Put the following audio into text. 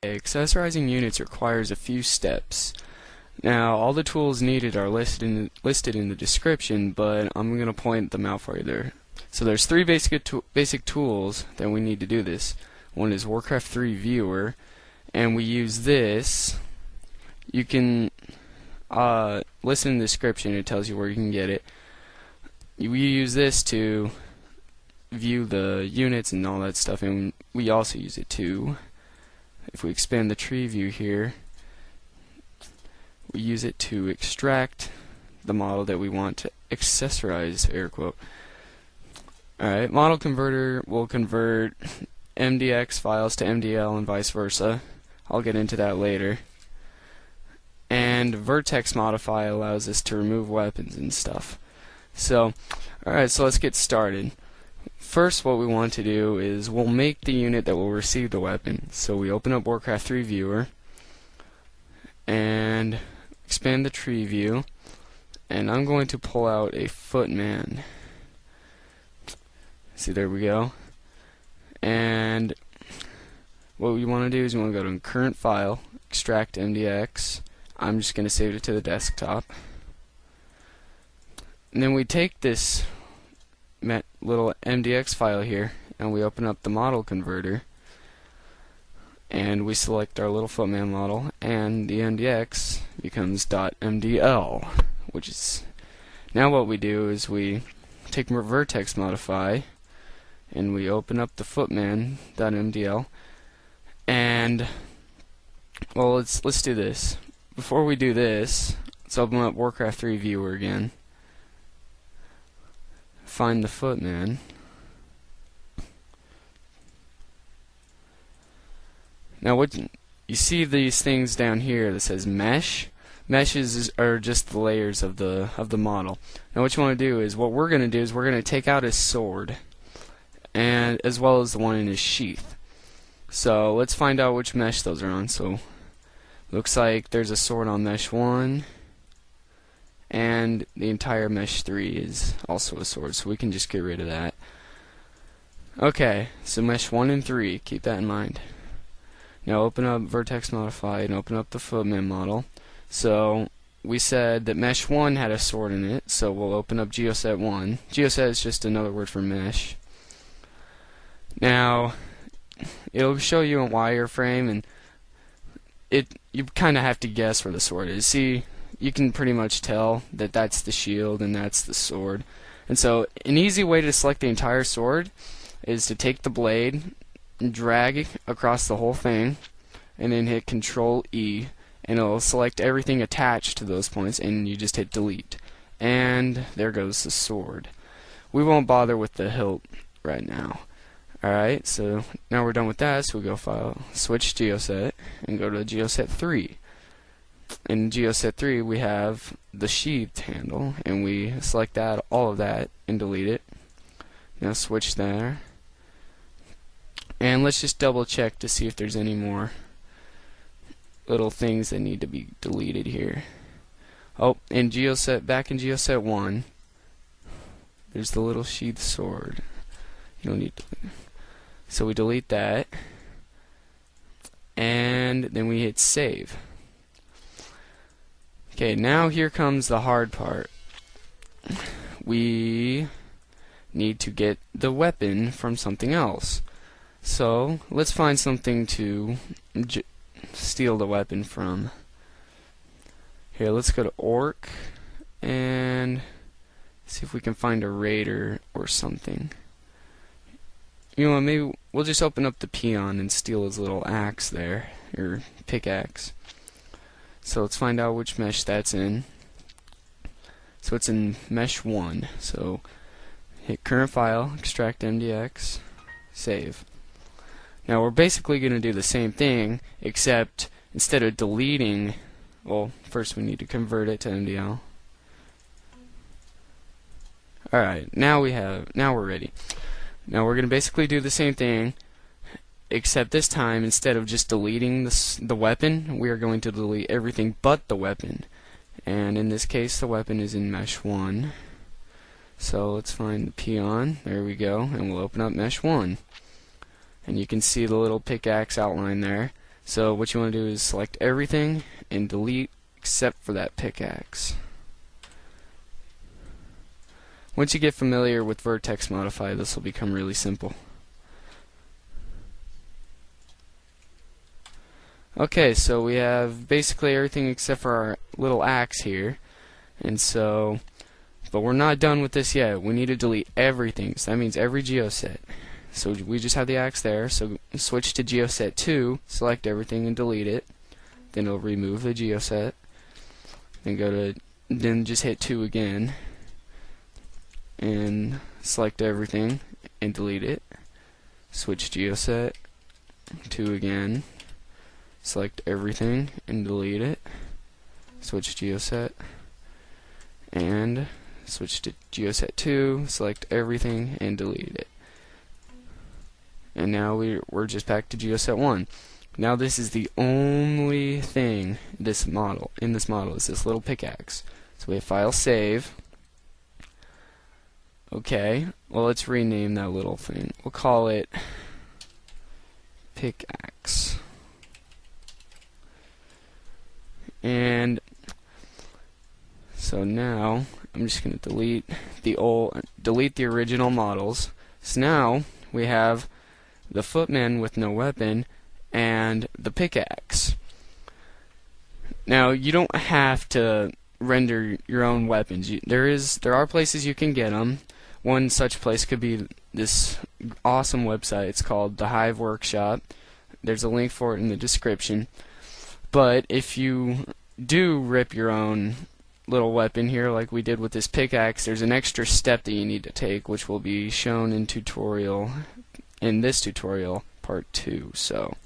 Accessorizing units requires a few steps. Now, all the tools needed are listed in the description, but I'm going to point them out for you there. So there's three basic tools that we need to do this. One is Warcraft 3 Viewer, and we use this. You can listen in the description, it tells you where you can get it. We use this to view the units and all that stuff, and we also use it to, if we expand the tree view here, we use it to extract the model that we want to accessorize, air quote. Alright, model converter will convert MDX files to MDL and vice versa. I'll get into that later. And Vertex Modify allows us to remove weapons and stuff. So, alright, so let's get started. First, what we want to do is we'll make the unit that will receive the weapon. So we open up Warcraft 3 Viewer and expand the tree view, and I'm going to pull out a footman. See, there we go. And what we want to do is we want to go to current file, extract MDX. I'm just going to save it to the desktop. And then we take this little MDX file here and we open up the model converter and we select our little footman model, and the MDX becomes .mdl, which is now what we do is we take Vertex Modify and we open up the footman.mdl, and well, let's do this. Before we do this, let's open up Warcraft 3 Viewer again. Find the footman. Now, what you see these things down here that says mesh. Meshes are just the layers of the model. Now, what you want to do is we're going to take out his sword, and as well as the one in his sheath. So let's find out which mesh those are on. So looks like there's a sword on mesh 1. And the entire mesh 3 is also a sword, so we can just get rid of that. Okay, so mesh 1 and 3, keep that in mind. Now open up Vertex Modify and open up the footman model. So we said that mesh 1 had a sword in it, so we'll open up Geoset 1. Geoset is just another word for mesh. Now it'll show you a wireframe, and you kind of have to guess where the sword is. See, you can pretty much tell that that's the shield and that's the sword. And so an easy way to select the entire sword is to take the blade and drag across the whole thing and then hit Control E, and it'll select everything attached to those points, and you just hit delete. And there goes the sword. We won't bother with the hilt right now. Alright, so now we're done with that, so we go File, switch Geoset, and go to Geoset 3. In Geoset 3 we have the sheathed handle, and we select that, all of that, and delete it. Now switch there, and let's just double check to see if there's any more little things that need to be deleted here. Oh, in Geoset, back in Geoset 1, there's the little sheathed sword. You don't need to, so we delete that, and then we hit save. Okay, now here comes the hard part. We need to get the weapon from something else. So let's find something to steal the weapon from. Here, let's go to Orc and see if we can find a raider or something. You know what, maybe we'll just open up the peon and steal his little axe there, or pickaxe. So let's find out which mesh that's in. So it's in mesh 1. So hit current file, extract MDX, save. Now we're basically going to do the same thing, except instead of deleting, well, first we need to convert it to MDL. Alright, now we're ready. Now we're going to basically do the same thing, except this time, instead of just deleting the weapon, we are going to delete everything but the weapon. And in this case, the weapon is in mesh 1. So let's find the peon. There we go. And we'll open up mesh 1. And you can see the little pickaxe outline there. So what you want to do is select everything and delete except for that pickaxe. Once you get familiar with Vertex Modify, this will become really simple. Okay, so we have basically everything except for our little axe here. And so, but we're not done with this yet. We need to delete everything. So that means every geoset. So we just have the axe there. So switch to geoset 2, select everything and delete it. Then it'll remove the geoset. Then just hit 2 again. And select everything and delete it. Switch geoset 2 again. Select everything and delete it. Switch geoset and switch to geoset 2, select everything and delete it. And now we're just back to geoset 1. Now this is the only thing in this model is this little pickaxe. So we have file save. Okay, well let's rename that little thing. We'll call it pickaxe. And so now I'm just going to delete the original models. So now we have the footman with no weapon and the pickaxe. Now you don't have to render your own weapons. There are places you can get them. One such place could be this awesome website. It's called the Hive Workshop. There's a link for it in the description. But if you do rip your own little weapon here like we did with this pickaxe, there's an extra step that you need to take, which will be shown in this tutorial part 2. So